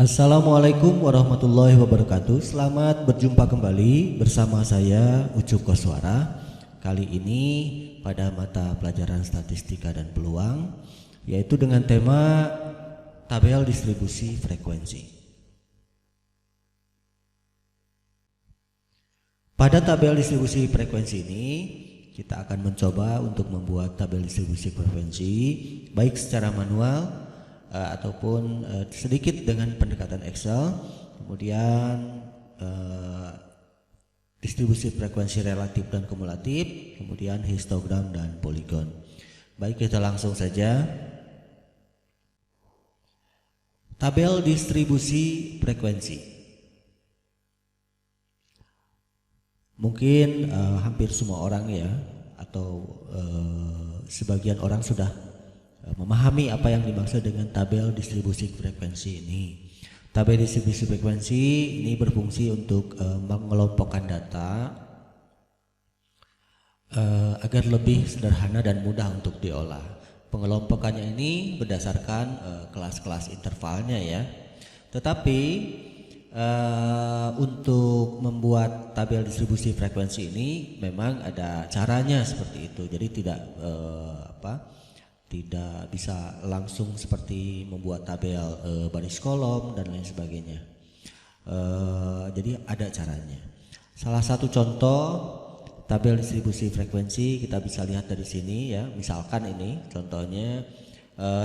Assalamualaikum warahmatullahi wabarakatuh. Selamat berjumpa kembali bersama saya Ucup Koswara. Kali ini pada mata pelajaran statistika dan peluang, yaitu dengan tema tabel distribusi frekuensi. Pada tabel distribusi frekuensi ini kita akan mencoba untuk membuat tabel distribusi frekuensi baik secara manual ataupun sedikit dengan pendekatan Excel, kemudian distribusi frekuensi relatif dan kumulatif, kemudian histogram dan poligon. Baik, kita langsung saja. Tabel distribusi frekuensi. Mungkin hampir semua orang ya, atau sebagian orang sudah memahami apa yang dimaksud dengan tabel distribusi frekuensi ini. Tabel distribusi frekuensi ini berfungsi untuk mengelompokkan data agar lebih sederhana dan mudah untuk diolah. Pengelompokannya ini berdasarkan kelas-kelas intervalnya ya. Tetapi untuk membuat tabel distribusi frekuensi ini memang ada caranya seperti itu. Jadi tidak bisa langsung seperti membuat tabel baris kolom dan lain sebagainya. Jadi ada caranya. Salah satu contoh tabel distribusi frekuensi kita bisa lihat dari sini ya. Misalkan ini contohnya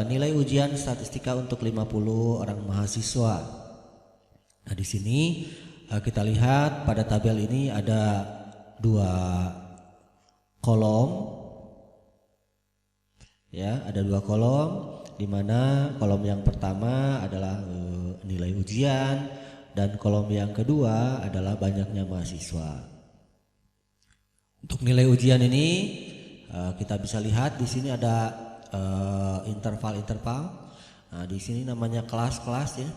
nilai ujian statistika untuk 50 orang mahasiswa. Nah, di sini kita lihat pada tabel ini ada dua kolom. Ya, ada dua kolom, di mana kolom yang pertama adalah nilai ujian dan kolom yang kedua adalah banyaknya mahasiswa. Untuk nilai ujian ini kita bisa lihat di sini ada interval-interval. Nah, di sini namanya kelas-kelas ya.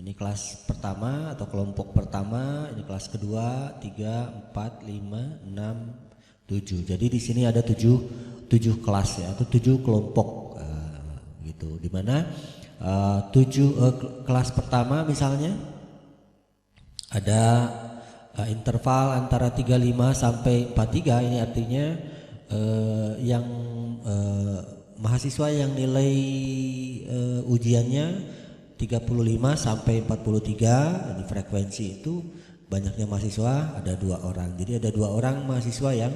Ini kelas pertama atau kelompok pertama, ini kelas kedua, 3, 4, 5, 6, 7. Jadi di sini ada 7 kelas ya, atau 7 kelompok gitu. Dimana 7 kelas pertama misalnya ada interval antara 35 sampai 43. Ini artinya yang mahasiswa yang nilai ujiannya 35 sampai 43, ini frekuensi itu banyaknya mahasiswa ada 2 orang. Jadi ada 2 orang mahasiswa yang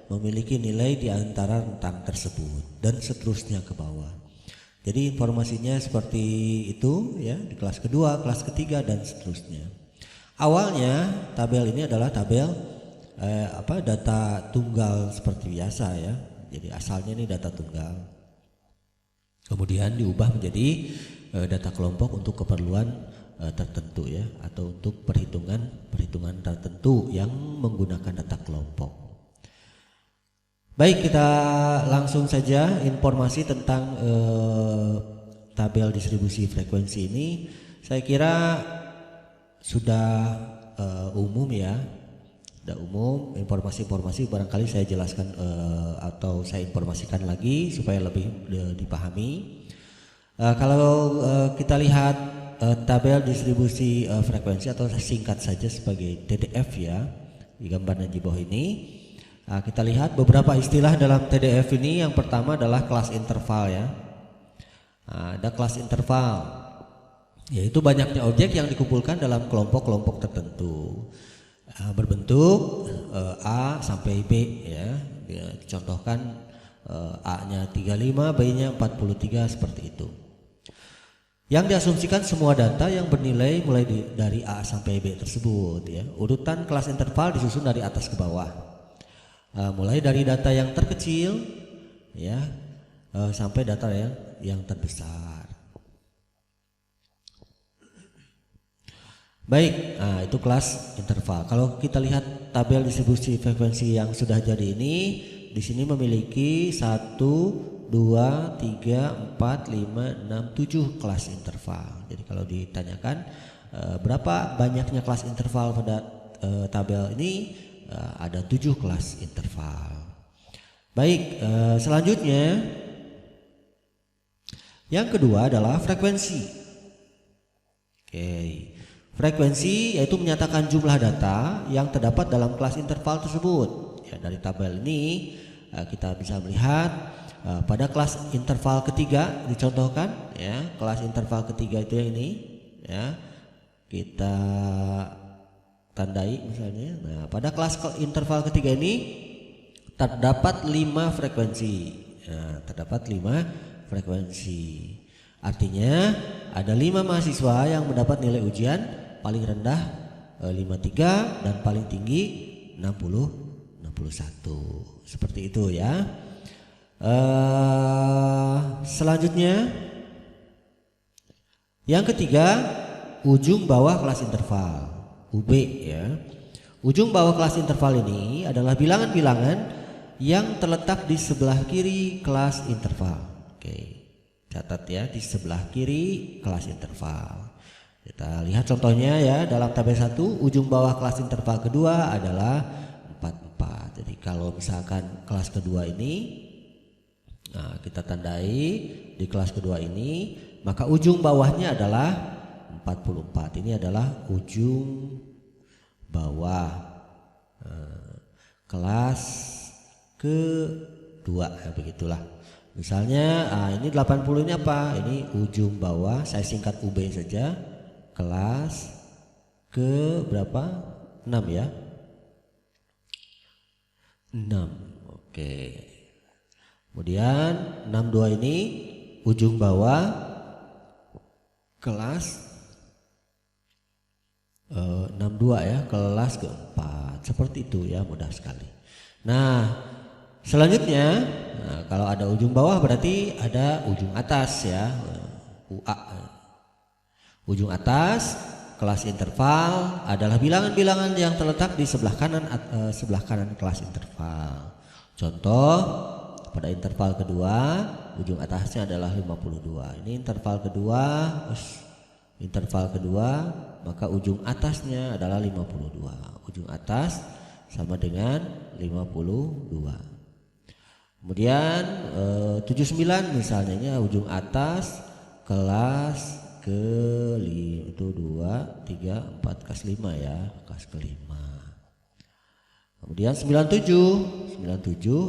memiliki nilai di antara rentang tersebut dan seterusnya ke bawah. Jadi informasinya seperti itu ya, di kelas kedua, kelas ketiga dan seterusnya. Awalnya tabel ini adalah tabel data tunggal seperti biasa ya. Jadi asalnya ini data tunggal. Kemudian diubah menjadi data kelompok untuk keperluan tertentu ya, atau untuk perhitungan tertentu yang menggunakan data kelompok. Baik, kita langsung saja informasi tentang tabel distribusi frekuensi ini. Saya kira sudah umum ya, sudah umum. Informasi-informasi barangkali saya jelaskan atau saya informasikan lagi supaya lebih dipahami. Kalau kita lihat tabel distribusi frekuensi atau singkat saja sebagai TDF ya, di gambaran di bawah ini. Nah, kita lihat beberapa istilah dalam TDF ini. Yang pertama adalah kelas interval ya. Nah, ada kelas interval, yaitu banyaknya objek yang dikumpulkan dalam kelompok-kelompok tertentu berbentuk A sampai B ya. Dicontohkan A-nya 35, B-nya 43 seperti itu. Yang diasumsikan semua data yang bernilai mulai dari A sampai B tersebut ya. Urutan kelas interval disusun dari atas ke bawah. Mulai dari data yang terkecil ya sampai data yang terbesar. Baik, nah itu kelas interval. Kalau kita lihat tabel distribusi frekuensi yang sudah jadi ini, di sini memiliki 1, 2, 3, 4, 5, 6, 7 kelas interval. Jadi kalau ditanyakan berapa banyaknya kelas interval pada tabel ini, ada 7 kelas interval. Baik, selanjutnya yang kedua adalah frekuensi. Oke. Frekuensi yaitu menyatakan jumlah data yang terdapat dalam kelas interval tersebut. Ya, dari tabel ini kita bisa melihat pada kelas interval ketiga dicontohkan, ya, kelas interval ketiga itu yang ini, ya, kita tandai misalnya. Nah, pada kelas interval ketiga ini terdapat 5 frekuensi. Nah, terdapat 5 frekuensi. Artinya ada 5 mahasiswa yang mendapat nilai ujian paling rendah 53 dan paling tinggi 61. Seperti itu ya. Selanjutnya yang ketiga, ujung bawah kelas interval, UB ya. Ujung bawah kelas interval ini adalah bilangan-bilangan yang terletak di sebelah kiri kelas interval. Oke, catat ya, di sebelah kiri kelas interval. Kita lihat contohnya ya, dalam tabel 1 ujung bawah kelas interval kedua adalah 44. Jadi kalau misalkan kelas kedua ini, nah, kita tandai di kelas kedua ini, maka ujung bawahnya adalah 44. Ini adalah ujung bawah kelas kedua, ya, begitulah. Misalnya ini 80 ini apa? Ini ujung bawah, saya singkat UB saja, kelas ke berapa? 6 ya. 6. Oke. Kemudian 62 ini ujung bawah kelas 62 ya, kelas keempat. Seperti itu ya, mudah sekali. Nah, selanjutnya, kalau ada ujung bawah berarti ada ujung atas ya, UA. Ujung atas kelas interval adalah bilangan-bilangan yang terletak di sebelah kanan kelas interval. Contoh, pada interval kedua ujung atasnya adalah 52. Ini interval kedua, maka ujung atasnya adalah 52. Ujung atas sama dengan 52. Kemudian 79 misalnya, ini ujung atas kelas ke-5 itu 2, 3, 4, kelas 5 ya, kelas ke-5. Kemudian 97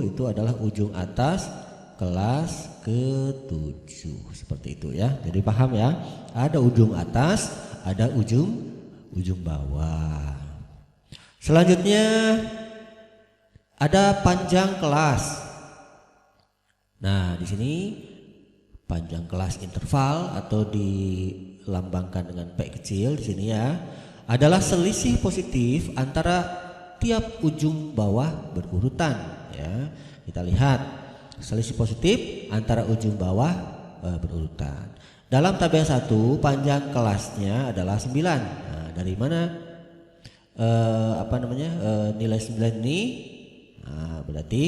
itu adalah ujung atas kelas ke-7. Seperti itu ya. Jadi paham ya? Ada ujung atas, ada ujung bawah. Selanjutnya ada panjang kelas. Nah, di sini panjang kelas interval atau dilambangkan dengan P kecil di sini ya, adalah selisih positif antara tiap ujung bawah berurutan ya. Kita lihat selisih positif antara ujung bawah berurutan. Dalam tabel 1 panjang kelasnya adalah 9. Nah, dari mana nilai 9 ini? Nah, berarti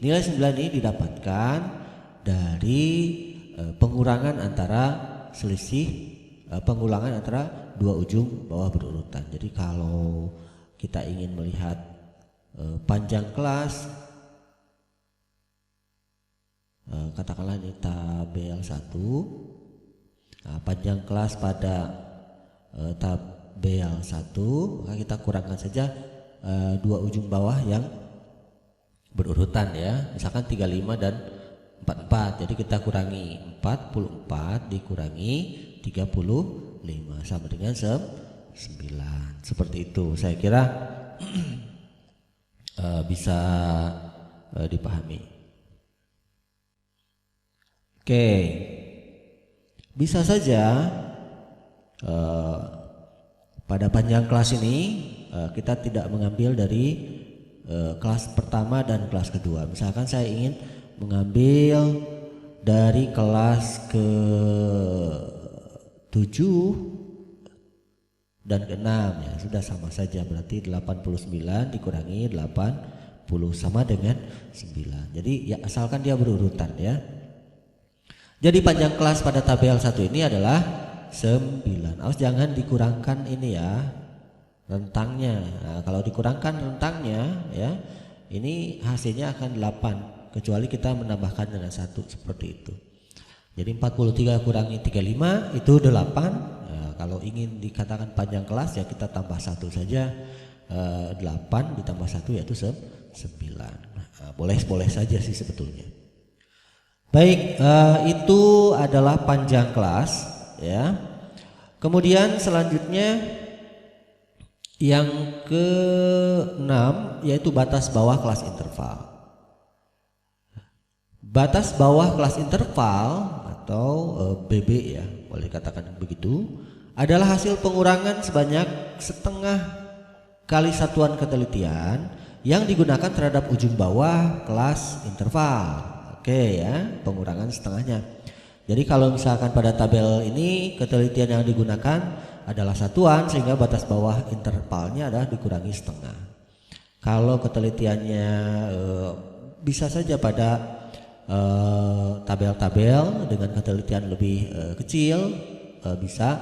nilai 9 ini didapatkan dari pengurangan antara dua ujung bawah berurutan. Jadi kalau kita ingin melihat panjang kelas, katakanlah ini tabel 1, panjang kelas pada tabel 1, maka kita kurangkan saja dua ujung bawah yang berurutan ya, misalkan 35 dan 44. Jadi kita kurangi 44 dikurangi 35 sama dengan 9. Seperti itu, saya kira bisa dipahami. Oke, bisa saja pada panjang kelas ini kita tidak mengambil dari kelas pertama dan kelas kedua. Misalkan saya ingin mengambil dari kelas ke-7 dan ke-6 ya, sudah sama saja, berarti 89 dikurangi 80 sama dengan 9. Jadi ya asalkan dia berurutan ya. Jadi panjang kelas pada tabel 1 ini adalah 9. Awas jangan dikurangkan ini ya, rentangnya. Nah, kalau dikurangkan rentangnya ya, ini hasilnya akan 8 kecuali kita menambahkan dengan 1 seperti itu. Jadi 43 kurangi 35 itu 8. Nah, Kalau ingin dikatakan panjang kelas ya kita tambah 1 saja, 8 ditambah 1 yaitu 9. Boleh saja sih sebetulnya. Baik, itu adalah panjang kelas ya. Kemudian selanjutnya yang ke-6 yaitu batas bawah kelas interval. Batas bawah kelas interval atau BB ya, boleh dikatakan begitu, adalah hasil pengurangan sebanyak setengah kali satuan ketelitian yang digunakan terhadap ujung bawah kelas interval. Oke ya, pengurangan setengahnya. Jadi kalau misalkan pada tabel ini ketelitian yang digunakan adalah satuan, sehingga batas bawah intervalnya adalah dikurangi setengah. Kalau ketelitiannya bisa saja pada tabel-tabel dengan ketelitian lebih kecil, bisa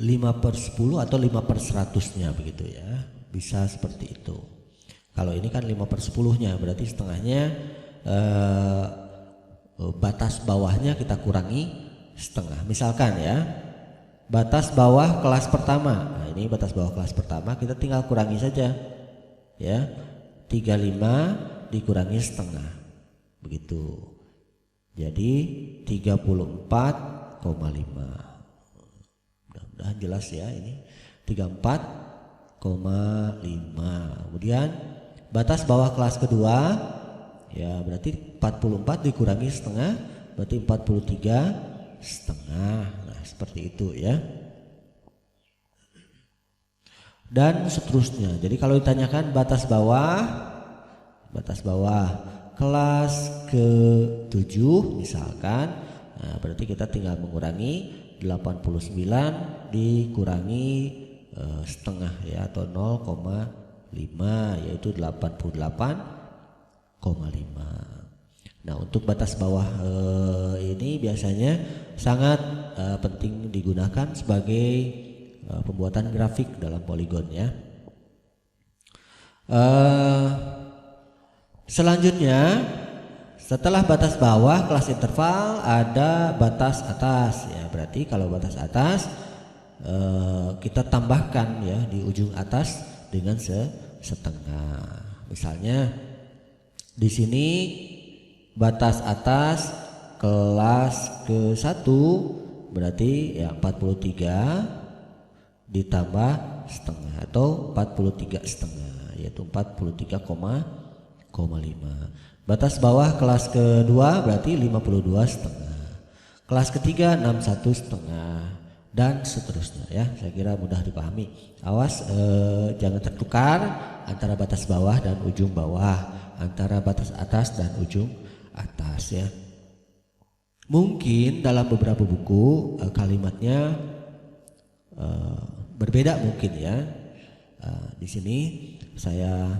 5/10 atau 5/100-nya begitu ya, bisa seperti itu. Kalau ini kan 5/10-nya, berarti setengahnya, batas bawahnya kita kurangi setengah. Misalkan ya, batas bawah kelas pertama, nah ini batas bawah kelas pertama kita tinggal kurangi saja ya, 35 dikurangi setengah begitu, jadi 34,5. Mudah-mudahan jelas ya, ini 34,5. Kemudian batas bawah kelas kedua ya, berarti 44 dikurangi setengah berarti 43,5. Nah seperti itu ya, dan seterusnya. Jadi kalau ditanyakan batas bawah kelas ke-7 misalkan, nah berarti kita tinggal mengurangi 89 dikurangi setengah ya, atau 0,5 yaitu 88,5. Nah untuk batas bawah ini biasanya sangat penting digunakan sebagai pembuatan grafik dalam poligon ya. Selanjutnya setelah batas bawah kelas interval ada batas atas ya, berarti kalau batas atas kita tambahkan ya di ujung atas dengan setengah. Misalnya di sini batas atas kelas ke-1 berarti ya 43 ditambah setengah atau 43,5 yaitu 43,5. Batas bawah kelas kedua berarti 52,5. Kelas ketiga 61,5 dan seterusnya ya. Saya kira mudah dipahami. Awas jangan tertukar antara batas bawah dan ujung bawah, antara batas atas dan ujung atas ya. Mungkin dalam beberapa buku kalimatnya berbeda mungkin ya. Di sini saya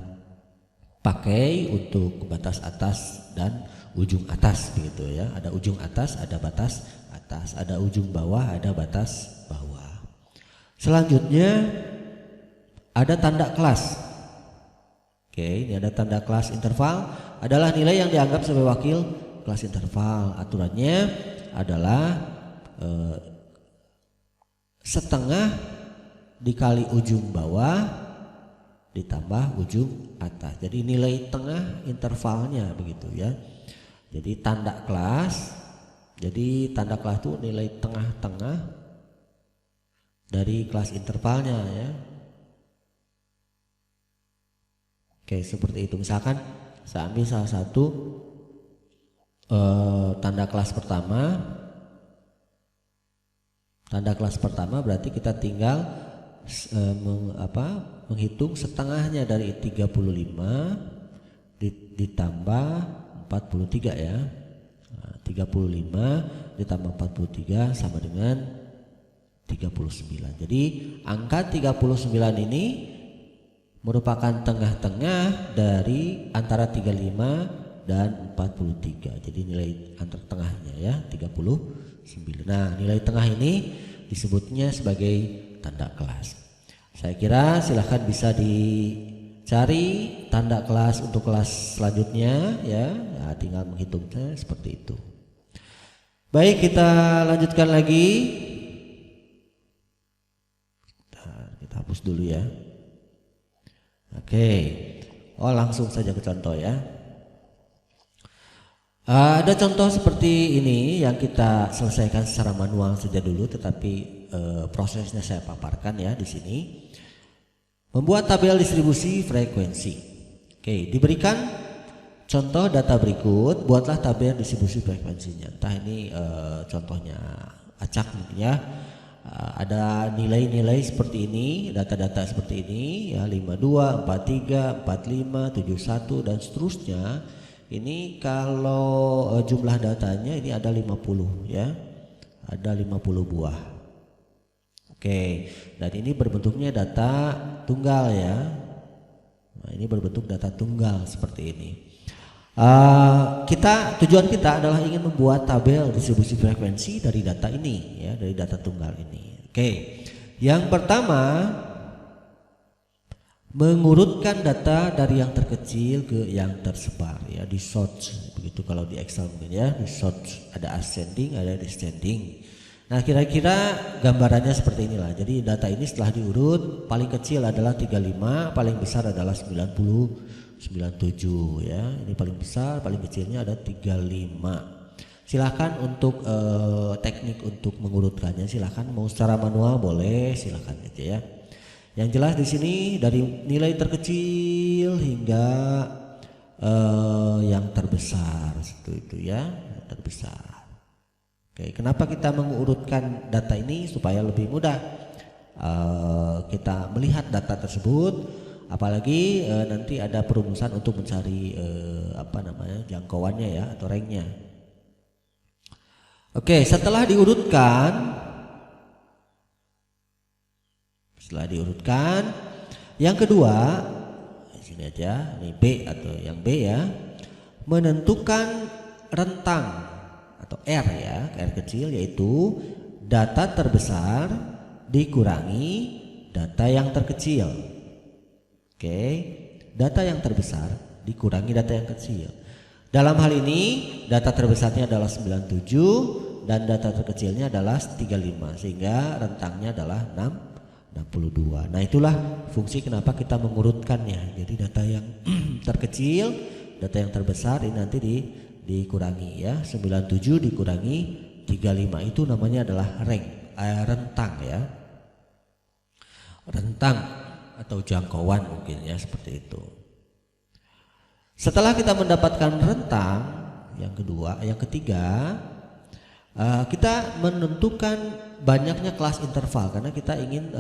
pakai untuk batas atas dan ujung atas begitu ya. Ada ujung atas, ada batas atas, ada ujung bawah, ada batas bawah. Selanjutnya ada tanda kelas. Oke, ini ada tanda kelas interval, adalah nilai yang dianggap sebagai wakil kelas interval. Aturannya adalah setengah dikali ujung bawah ditambah ujung atas. Jadi nilai tengah intervalnya begitu ya. Jadi tanda kelas. Jadi tanda kelas itu nilai tengah-tengah dari kelas intervalnya ya. Oke, seperti itu. Misalkan saya ambil salah satu tanda kelas pertama. Tanda kelas pertama berarti kita tinggal menghitung setengahnya dari 35 ditambah 43 ya. 35 ditambah 43 sama dengan 39. Jadi angka 39 ini merupakan tengah-tengah dari antara 35 dan 43. Jadi nilai antar tengahnya ya 39. Nah, nilai tengah ini disebutnya sebagai tanda kelas. Saya kira silahkan bisa dicari tanda kelas untuk kelas selanjutnya ya. Nah, tinggal menghitungnya seperti itu. Baik, kita lanjutkan lagi. Kita hapus dulu ya. Oke. Oh, langsung saja ke contoh ya. Ada contoh seperti ini yang kita selesaikan secara manual saja dulu, tetapi prosesnya saya paparkan ya di sini. Membuat tabel distribusi frekuensi. Oke, diberikan contoh data berikut, buatlah tabel distribusi frekuensinya. Entah ini contohnya acak mungkin ya. Ada nilai-nilai seperti ini, data-data seperti ini ya, 52, 43, 45, 71 dan seterusnya. Ini kalau jumlah datanya ini ada 50 ya. Ada 50 buah. Oke, dan ini berbentuknya data tunggal ya. Nah, ini berbentuk data tunggal seperti ini. Tujuan kita adalah ingin membuat tabel distribusi frekuensi dari data ini ya, dari data tunggal ini. Oke. Yang pertama, mengurutkan data dari yang terkecil ke yang tersebar ya, di sort begitu kalau di Excel mungkin ya, di sort ada ascending, ada descending. Nah, kira-kira gambarannya seperti inilah. Jadi data ini setelah diurut, paling kecil adalah 35, paling besar adalah 90, 97 ya. Ini paling besar, paling kecilnya ada 35. Silahkan untuk teknik untuk mengurutkannya, silahkan mau secara manual boleh, silahkan aja ya. Yang jelas di sini dari nilai terkecil hingga yang terbesar itu ya, yang terbesar. Oke, kenapa kita mengurutkan data ini supaya lebih mudah kita melihat data tersebut, apalagi nanti ada perumusan untuk mencari jangkauannya ya atau ranknya. Oke, setelah diurutkan, yang kedua, di sini aja, ini B atau yang B ya, menentukan rentang atau R ya, R kecil, yaitu data terbesar dikurangi data yang terkecil. Oke, data yang terbesar dikurangi data yang kecil. Dalam hal ini data terbesarnya adalah 97 dan data terkecilnya adalah 35, sehingga rentangnya adalah 62. Nah, itulah fungsi kenapa kita mengurutkannya. Jadi data yang terkecil, data yang terbesar ini nanti dikurangi ya. 97 dikurangi 35 itu namanya adalah rentang ya. Rentang atau jangkauan mungkin ya, seperti itu. Setelah kita mendapatkan rentang yang ketiga, kita menentukan banyaknya kelas interval karena kita ingin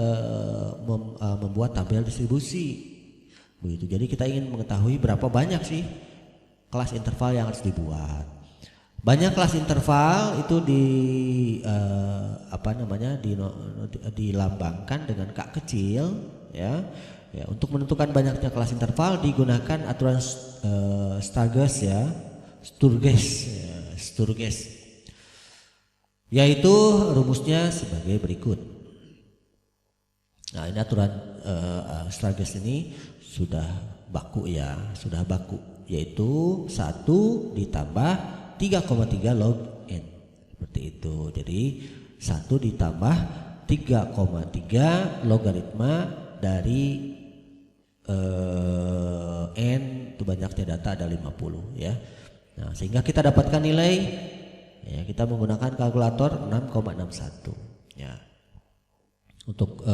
membuat tabel distribusi. Begitu. Jadi kita ingin mengetahui berapa banyak sih kelas interval yang harus dibuat. Banyak kelas interval itu dilambangkan dengan K kecil ya. Ya, untuk menentukan banyaknya kelas interval digunakan aturan Sturges ya, Sturges. Yaitu rumusnya sebagai berikut. Nah, ini aturan Sturges ini sudah baku ya, yaitu 1 ditambah 3,3 log n, seperti itu. Jadi 1 ditambah 3,3 logaritma dari n itu banyaknya data ada 50 ya. Nah, sehingga kita dapatkan nilai ya, kita menggunakan kalkulator 6,61 ya. Untuk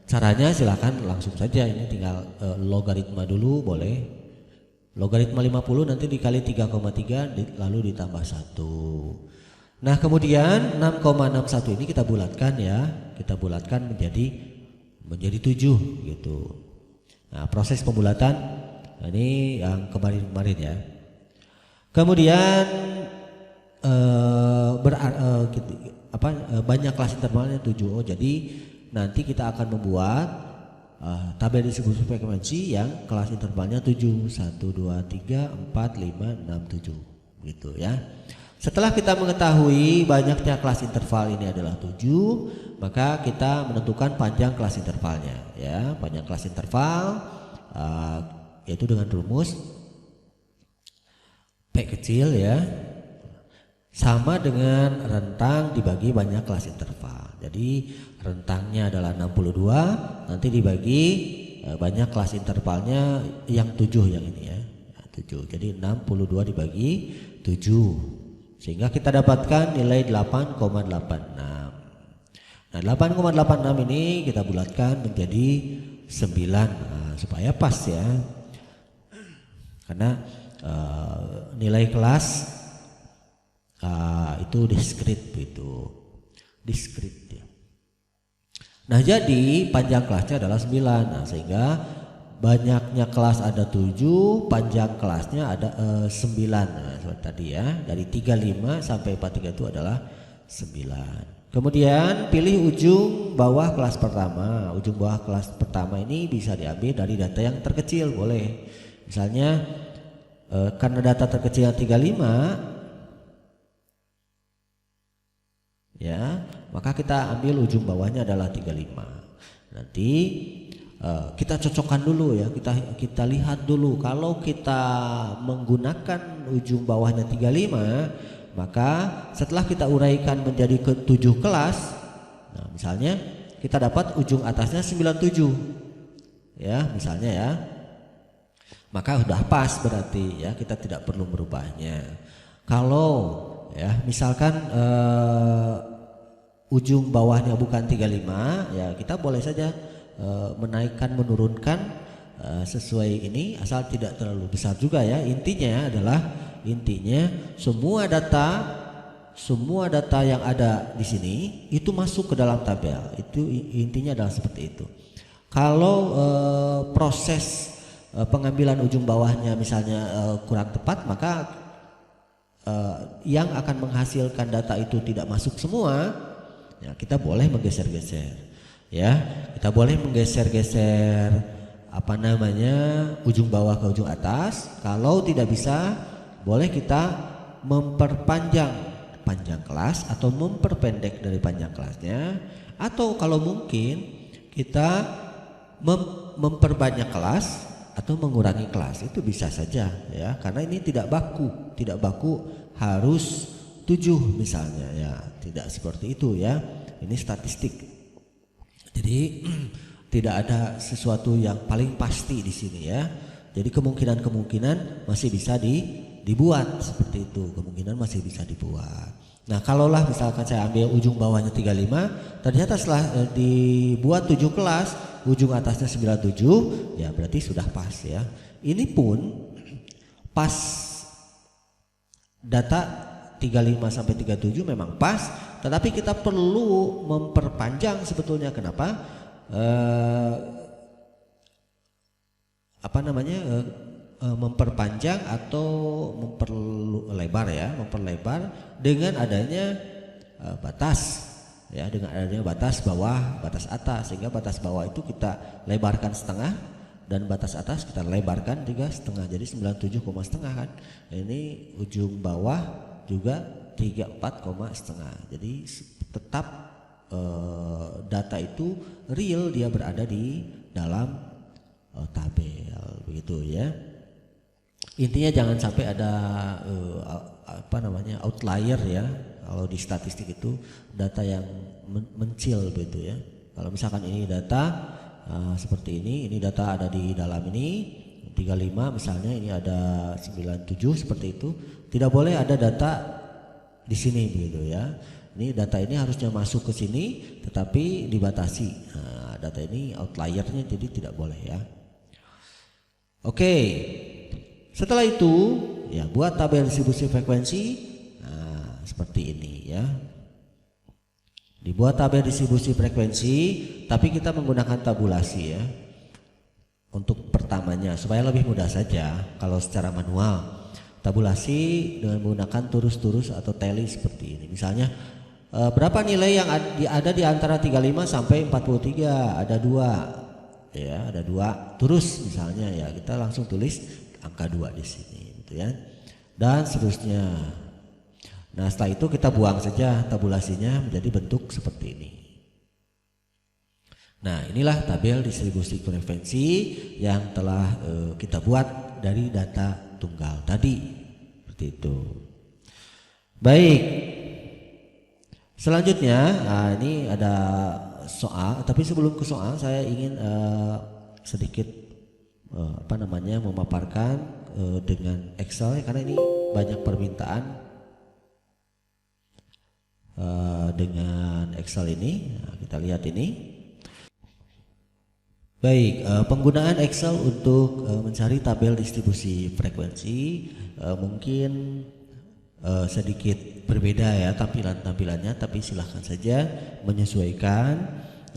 caranya silakan langsung saja, ini tinggal logaritma dulu boleh. Logaritma 50 nanti dikali 3,3 lalu ditambah 1. Nah, kemudian 6,61 ini kita bulatkan ya. Kita bulatkan menjadi 7 gitu. Nah, proses pembulatan ini yang kemarin ya. Kemudian banyak kelas intervalnya 7. Oh, jadi nanti kita akan membuat tabel distribusi frekuensi yang kelas intervalnya 7, 1, 2, 3, 4, 5, 6, 7 gitu ya. Setelah kita mengetahui banyaknya kelas interval ini adalah 7, maka kita menentukan panjang kelas intervalnya ya. Panjang kelas interval yaitu dengan rumus P kecil ya, sama dengan rentang dibagi banyak kelas interval. Jadi rentangnya adalah 62, nanti dibagi banyak kelas intervalnya yang 7 yang ini ya. 7. Jadi 62 dibagi 7. Sehingga kita dapatkan nilai 8,86. Nah, 8,86 ini kita bulatkan menjadi 9. Nah, supaya pas ya. Karena nilai kelas itu diskrit begitu. Diskrit ya. Nah, jadi panjang kelasnya adalah 9. Nah, sehingga banyaknya kelas ada 7, panjang kelasnya ada 9. Nah, seperti tadi ya, dari 35 sampai 43 itu adalah 9. Kemudian pilih ujung bawah kelas pertama. Ujung bawah kelas pertama ini bisa diambil dari data yang terkecil, boleh. Misalnya karena data terkecil 35 ya, maka kita ambil ujung bawahnya adalah 35. Nanti kita cocokkan dulu ya, kita lihat dulu. Kalau kita menggunakan ujung bawahnya 35, maka setelah kita uraikan menjadi ke 7 kelas, nah misalnya kita dapat ujung atasnya 97 ya, misalnya ya, maka sudah pas berarti ya, kita tidak perlu merubahnya. Kalau ya misalkan ujung bawahnya bukan 35 ya, kita boleh saja menaikkan menurunkan sesuai ini, asal tidak terlalu besar juga ya. Intinya semua data yang ada di sini itu masuk ke dalam tabel. Itu intinya adalah seperti itu. Kalau proses pengambilan ujung bawahnya misalnya kurang tepat, maka yang akan menghasilkan data itu tidak masuk semua, ya kita boleh menggeser-geser. Ya, kita boleh menggeser-geser ujung bawah ke ujung atas. Kalau tidak bisa, boleh kita memperpanjang panjang kelas atau memperpendek dari panjang kelasnya, atau kalau mungkin kita memperbanyak kelas atau mengurangi kelas, itu bisa saja ya, karena ini tidak baku harus 7 misalnya ya, tidak seperti itu ya. Ini statistik. Jadi tidak ada sesuatu yang paling pasti di sini ya. Jadi kemungkinan masih bisa dibuat seperti itu, kemungkinan masih bisa dibuat. Nah, kalaulah misalkan saya ambil ujung bawahnya 35, ternyata setelah dibuat 7 kelas, ujung atasnya 97, ya berarti sudah pas ya. Ini pun pas, data 35 sampai 37 memang pas, tetapi kita perlu memperpanjang sebetulnya. Kenapa? Memperpanjang atau memperlebar dengan adanya batas ya, dengan adanya batas bawah, batas atas, sehingga batas bawah itu kita lebarkan setengah dan batas atas kita lebarkan juga setengah, jadi 97, setengah kan. Ini ujung bawah juga 34, setengah. Jadi tetap data itu real, dia berada di dalam tabel begitu ya. Intinya jangan sampai ada outlier ya. Kalau di statistik itu data yang mencil begitu ya. Kalau misalkan ini data seperti ini data ada di dalam ini 35 misalnya, ini ada 97 seperti itu, tidak boleh ada data di sini begitu ya. Ini data ini harusnya masuk ke sini tetapi dibatasi. Nah, data ini outliernya jadi tidak boleh ya. Oke. Setelah itu ya buat tabel distribusi frekuensi. Nah, seperti ini ya. Dibuat tabel distribusi frekuensi tapi kita menggunakan tabulasi ya. Untuk pertamanya supaya lebih mudah saja. Kalau secara manual tabulasi dengan menggunakan turus-turus atau tally seperti ini. Misalnya berapa nilai yang ada di antara 35 sampai 43? Ada 2. Ya, ada 2 turus misalnya ya. Kita langsung tulis angka 2 di sini gitu ya. Dan seterusnya. Nah, setelah itu kita buang saja tabulasinya menjadi bentuk seperti ini. Nah, inilah tabel distribusi frekuensi yang telah kita buat dari data tunggal tadi. Seperti itu. Baik, selanjutnya, ini ada soal, tapi sebelum ke soal saya ingin sedikit memaparkan dengan Excel, karena ini banyak permintaan dengan Excel ini. Nah, kita lihat ini. Baik, penggunaan Excel untuk mencari tabel distribusi frekuensi mungkin sedikit berbeda ya tampilannya, tapi silahkan saja menyesuaikan.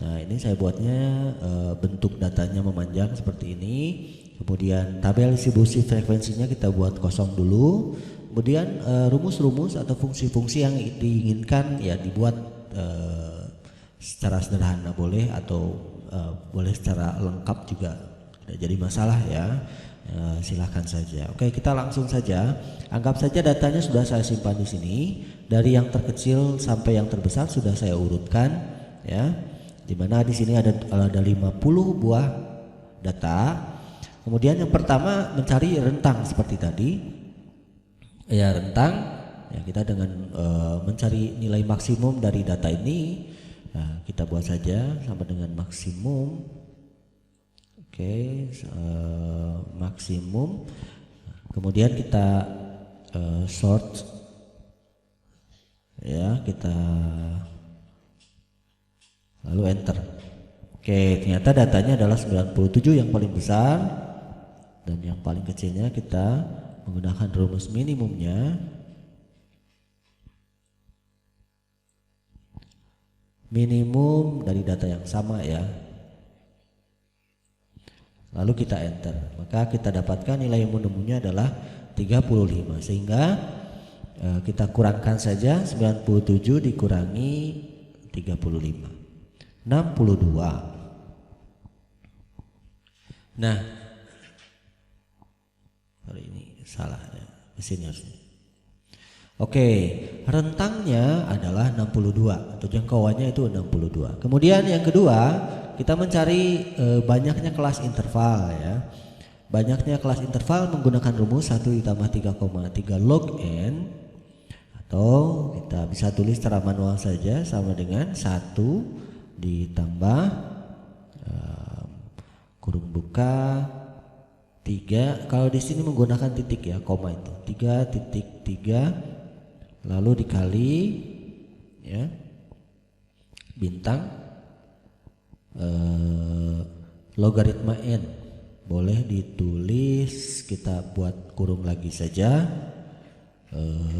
Nah, ini saya buatnya bentuk datanya memanjang seperti ini. Kemudian tabel distribusi frekuensinya kita buat kosong dulu. Kemudian rumus-rumus atau fungsi-fungsi yang diinginkan ya dibuat secara sederhana boleh, atau boleh secara lengkap juga tidak jadi masalah ya. Silahkan saja. Oke, kita langsung saja. Anggap saja datanya sudah saya simpan di sini. Dari yang terkecil sampai yang terbesar sudah saya urutkan ya. Dimana di sini ada 50 buah data. Kemudian yang pertama mencari rentang seperti tadi. Ya, rentang. Ya, kita dengan mencari nilai maksimum dari data ini, nah, kita buat saja sama dengan maksimum. Oke, maksimum. Kemudian kita sort ya, kita lalu enter. Oke, ternyata datanya adalah 97 yang paling besar, dan yang paling kecilnya kita menggunakan rumus minimumnya. Minimum dari data yang sama ya. Lalu kita enter, maka kita dapatkan nilai minimumnya adalah 35, sehingga kita kurangkan saja 97 dikurangi 35, 62. Nah, hari ini salah ya, kesini harusnya. Oke, rentangnya adalah 62 atau jangkauannya itu 62. Kemudian yang kedua, kita mencari banyaknya kelas interval ya. Banyaknya kelas interval menggunakan rumus 1 ditambah 3,3 log n, atau kita bisa tulis secara manual saja sama dengan 1 ditambah kurung buka 3, kalau di sini menggunakan titik ya, koma itu 3,3 lalu dikali ya bintang logaritma n, boleh ditulis kita buat kurung lagi saja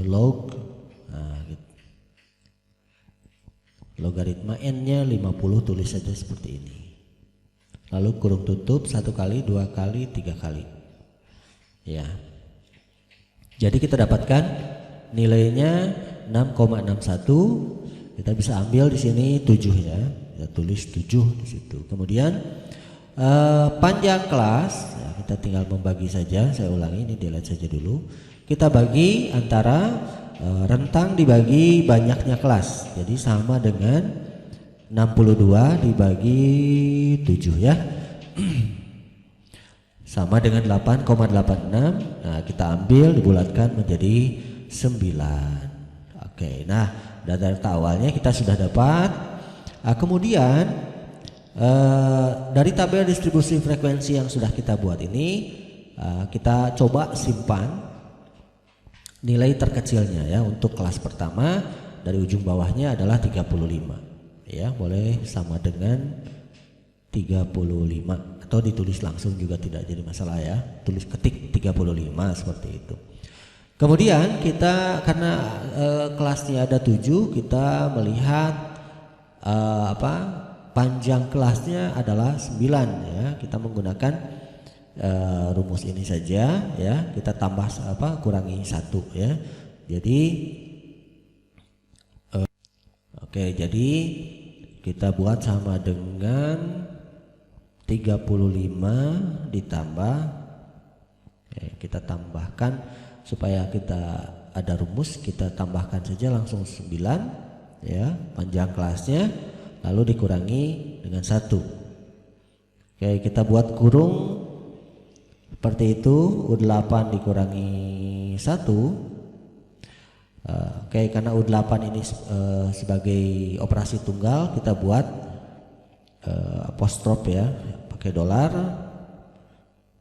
log, nah, gitu. Logaritma n nya 50, tulis saja seperti ini, lalu kurung tutup 1 kali 2 kali 3 kali ya. Jadi kita dapatkan nilainya 6,61. Kita bisa ambil di sini 7 ya. Kita tulis 7 di situ. Kemudian panjang kelas ya, kita tinggal membagi saja. Saya ulangi, ini delete saja dulu. Kita bagi antara rentang dibagi banyaknya kelas. Jadi sama dengan 62 dibagi 7 ya. Sama dengan 8,86. Nah, kita ambil dibulatkan menjadi 9. Oke, nah data awalnya kita sudah dapat. Kemudian dari tabel distribusi frekuensi yang sudah kita buat ini, kita coba simpan nilai terkecilnya ya. Untuk kelas pertama dari ujung bawahnya adalah 35 ya, boleh sama dengan 35 atau ditulis langsung juga tidak jadi masalah ya, tulis ketik 35 seperti itu. Kemudian kita karena kelasnya ada 7, kita melihat panjang kelasnya adalah 9 ya. Kita menggunakan rumus ini saja ya. Kita tambah kurangi 1 ya. Jadi oke, jadi kita buat sama dengan 35 ditambah kita tambahkan. Supaya kita ada rumus, kita tambahkan saja langsung 9 ya, panjang kelasnya, lalu dikurangi dengan 1. Oke, kita buat kurung seperti itu, U8 dikurangi 1. Oke, karena U8 ini sebagai operasi tunggal, kita buat apostrof ya, pakai dolar.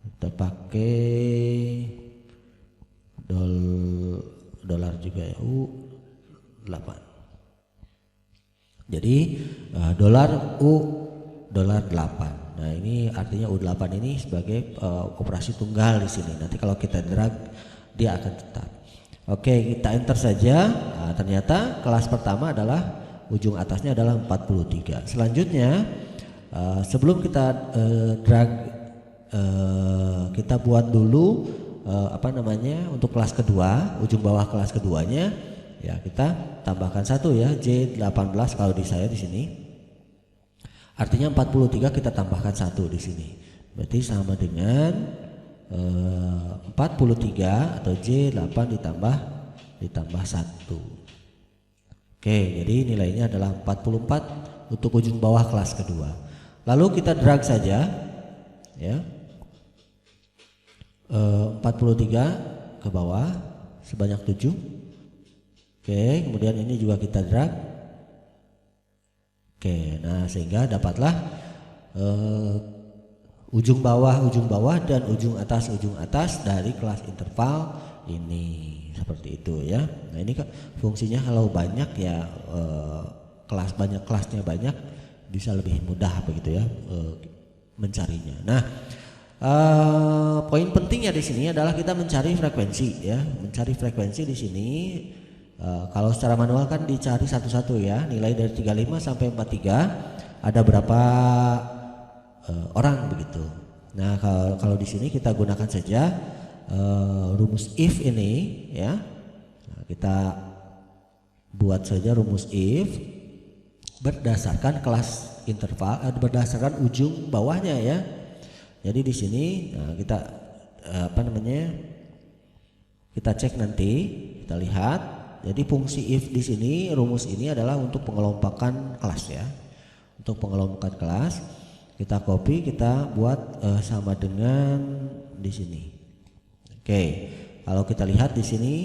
Kita pakai dolar juga ya, U8. Jadi dolar dolar 8. Nah, ini artinya U8 ini sebagai operasi tunggal di sini. Nanti kalau kita drag dia akan tetap. Oke, kita enter saja. Nah, ternyata kelas pertama adalah ujung atasnya adalah 43. Selanjutnya sebelum kita drag, kita buat dulu untuk kelas kedua, ujung bawah kelas keduanya ya, kita tambahkan 1 ya, J18 kalau di saya di sini. Artinya 43 kita tambahkan 1 di sini. Berarti sama dengan 43 atau J8 ditambah 1. Oke, jadi nilainya adalah 44 untuk ujung bawah kelas kedua. Lalu kita drag saja ya, 43 ke bawah sebanyak 7. Oke, kemudian ini juga kita drag. Oke, nah sehingga dapatlah ujung bawah dan ujung atas dari kelas interval ini, seperti itu ya. Nah, ini fungsinya kalau banyak ya, kelasnya banyak, bisa lebih mudah begitu ya mencarinya. Nah, poin pentingnya di sini adalah kita mencari frekuensi ya, mencari frekuensi di sini. Kalau secara manual kan dicari satu-satu ya, nilai dari 35 sampai 43 ada berapa orang begitu. Nah, kalau di sini kita gunakan saja rumus if ini ya. Nah, kita buat saja rumus if berdasarkan kelas interval, berdasarkan ujung bawahnya ya. Jadi di sini kita kita cek nanti, kita lihat. Jadi fungsi if di sini, rumus ini adalah untuk pengelompokan kelas ya. Untuk pengelompokan kelas. Kita copy, kita buat sama dengan di sini. Oke, kalau kita lihat di sini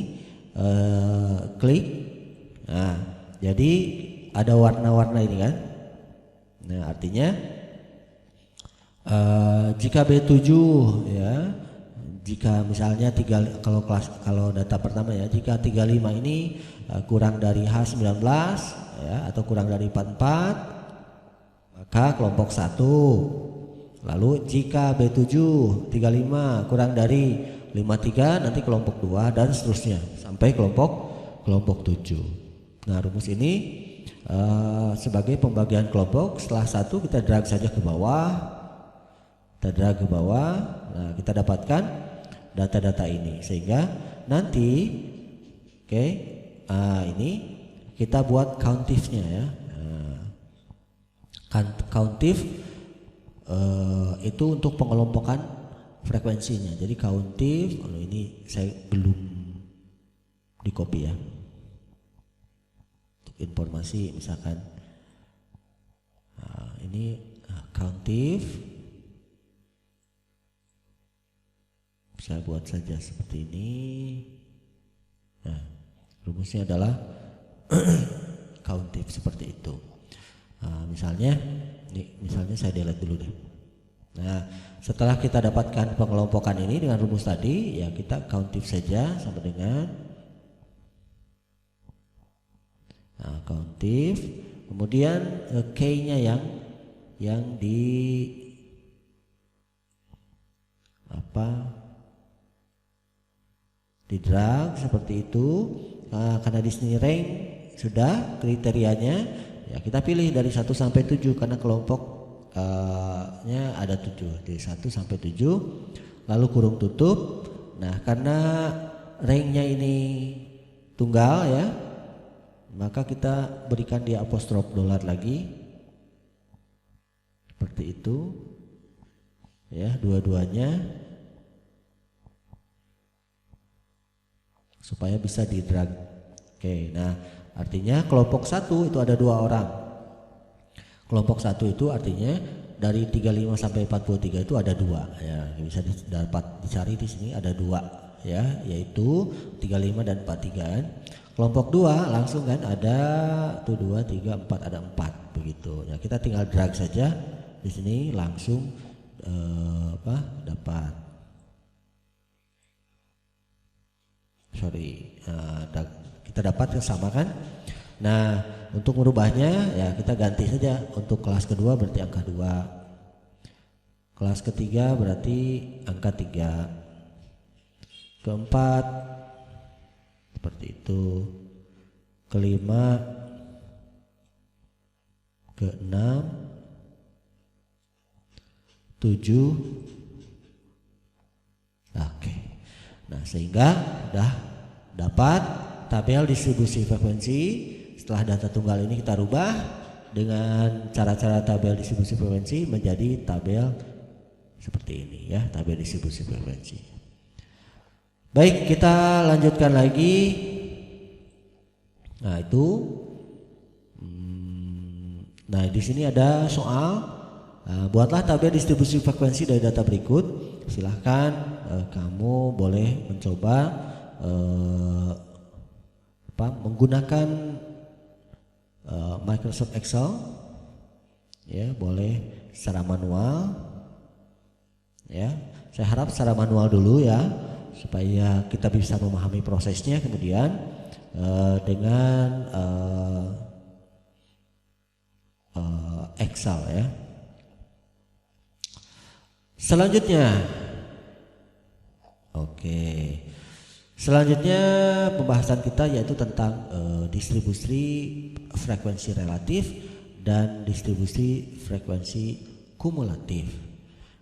klik, nah jadi ada warna-warna ini kan. Nah, artinya jika B7 ya, jika misalnya kalau data pertama ya, jika 35 ini kurang dari H19 ya, atau kurang dari 44, maka kelompok 1. Lalu jika B7 35 kurang dari 53, nanti kelompok 2 dan seterusnya sampai kelompok 7. Nah, rumus ini sebagai pembagian kelompok. Setelah 1 kita drag saja ke bawah. Kita drag ke bawah. Nah, kita dapatkan data-data ini sehingga nanti ini kita buat countifnya ya. Countif itu untuk pengelompokan frekuensinya. Jadi countif, kalau ini saya belum di copy ya. Untuk informasi misalkan ini countif, saya buat saja seperti ini. Nah, rumusnya adalah countif seperti itu. Misalnya saya delete dulu deh. Nah, setelah kita dapatkan pengelompokan ini dengan rumus tadi, ya kita countif saja sama dengan countif. Kemudian K-nya yang di drag seperti itu. Karena di sini rank sudah kriterianya. Ya, kita pilih dari 1 sampai 7 karena kelompoknya ada 7, dari 1 sampai 7, lalu kurung tutup. Nah, karena ranknya ini tunggal ya, maka kita berikan dia apostrof dolar lagi seperti itu ya, dua-duanya supaya bisa di drag. Oke, nah artinya kelompok 1 itu ada 2 orang. Kelompok 1 itu artinya dari 35 sampai 43 itu ada 2 ya, bisa dapat dicari di sini ada 2. ya, yaitu 35 dan 43 kan. Kelompok 2 langsung kan ada tuh 2, 3, 4, ada 4 begitu. Ya, kita tinggal drag saja di sini langsung dapat. Kita dapat sama kan. Nah, untuk merubahnya ya kita ganti saja. Untuk kelas kedua berarti angka 2. Kelas ketiga berarti angka 3. Keempat seperti itu. Kelima, keenam, 7. Oke. Nah, sehingga sudah dapat tabel distribusi frekuensi. Setelah data tunggal ini kita rubah dengan cara-cara tabel distribusi frekuensi menjadi tabel seperti ini ya, tabel distribusi frekuensi. Baik, kita lanjutkan lagi. Nah, itu nah di sini ada soal. Buatlah tabel distribusi frekuensi dari data berikut. Silahkan kamu boleh mencoba menggunakan Microsoft Excel, ya, boleh secara manual, ya. Saya harap secara manual dulu ya, supaya kita bisa memahami prosesnya. Kemudian dengan Excel ya. Selanjutnya, selanjutnya pembahasan kita yaitu tentang distribusi frekuensi relatif dan distribusi frekuensi kumulatif.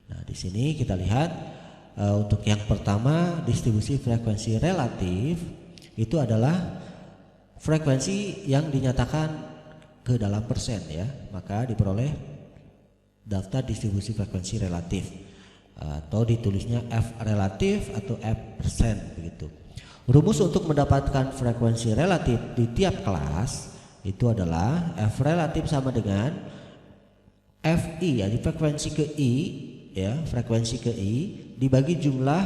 Nah, di sini kita lihat untuk yang pertama, distribusi frekuensi relatif itu adalah frekuensi yang dinyatakan ke dalam persen ya, maka diperoleh daftar distribusi frekuensi relatif. Atau ditulisnya F relatif atau F persen begitu. Rumus untuk mendapatkan frekuensi relatif di tiap kelas itu adalah F relatif sama dengan FI, ya, di frekuensi ke I, ya, frekuensi ke I dibagi jumlah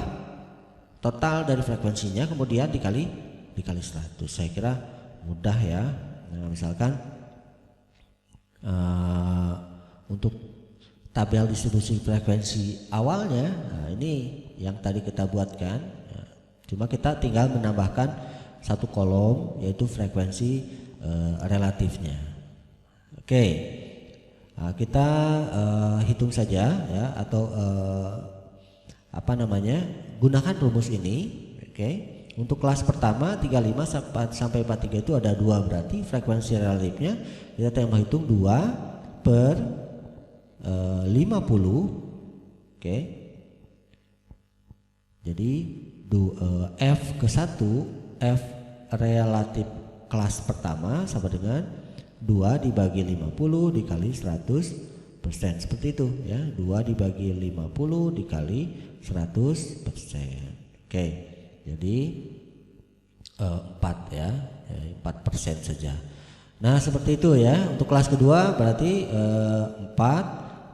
total dari frekuensinya kemudian dikali 100. Saya kira mudah ya. Nah, misalkan untuk tabel distribusi frekuensi awalnya, nah ini yang tadi kita buatkan, cuma kita tinggal menambahkan satu kolom yaitu frekuensi relatifnya. Oke, nah, kita hitung saja ya, atau gunakan rumus ini. Oke, untuk kelas pertama 35 sampai 43 itu ada 2, berarti frekuensi relatifnya kita tinggal menghitung 2 per 50. Oke. Jadi F ke 1, F relatif kelas pertama sama dengan 2 dibagi 50 dikali 100%. Seperti itu ya, 2 dibagi 50 dikali 100%. Oke. Jadi 4 ya, 4% saja. Nah, seperti itu ya. Untuk kelas kedua berarti 4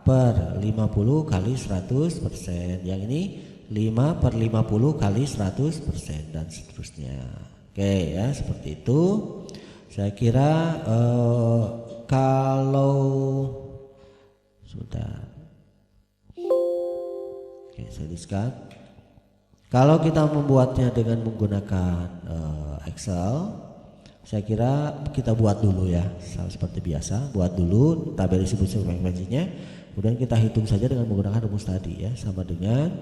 per 50 kali 100%. Yang ini 5 per 50 kali 100% dan seterusnya. Oke ya, seperti itu. Saya kira kalau sudah, oke, saya diskat. Kalau kita membuatnya dengan menggunakan Excel, saya kira kita buat dulu ya, seperti biasa, buat dulu tabel distribusi frekuensinya. Kemudian kita hitung saja dengan menggunakan rumus tadi ya, sama dengan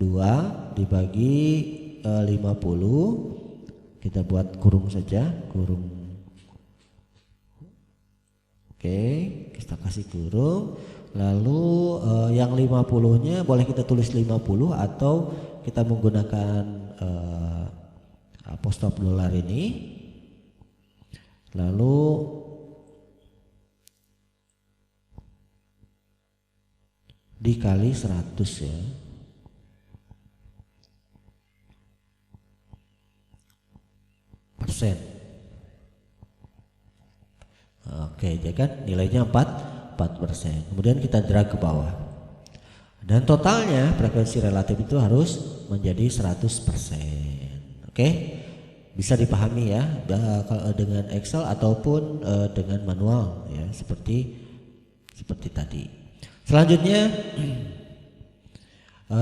2 dibagi 50. Kita buat kurung saja, kurung. Oke, kita kasih kurung. Lalu yang 50-nya boleh kita tulis 50 atau kita menggunakan apostop dolar ini. Lalu dikali 100 ya. Persen. Oke, jadi kan nilainya 4%. Kemudian kita drag ke bawah. Dan totalnya frekuensi relatif itu harus menjadi 100%. Oke, bisa dipahami ya dengan Excel ataupun dengan manual ya, seperti tadi. Selanjutnya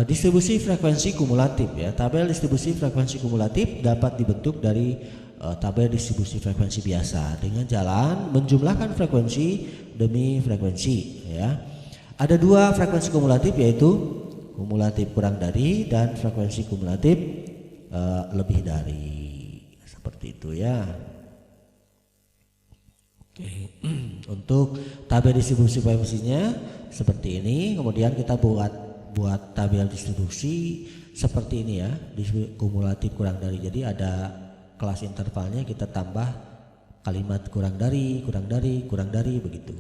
distribusi frekuensi kumulatif ya. Tabel distribusi frekuensi kumulatif dapat dibentuk dari tabel distribusi frekuensi biasa dengan jalan menjumlahkan frekuensi demi frekuensi ya. Ada dua frekuensi kumulatif, yaitu kumulatif kurang dari dan frekuensi kumulatif lebih dari, seperti itu ya. Oke. Untuk tabel distribusi frekuensinya seperti ini, kemudian kita buat tabel distribusi seperti ini ya, kumulatif kurang dari. Jadi ada kelas intervalnya, kita tambah kalimat kurang dari begitu.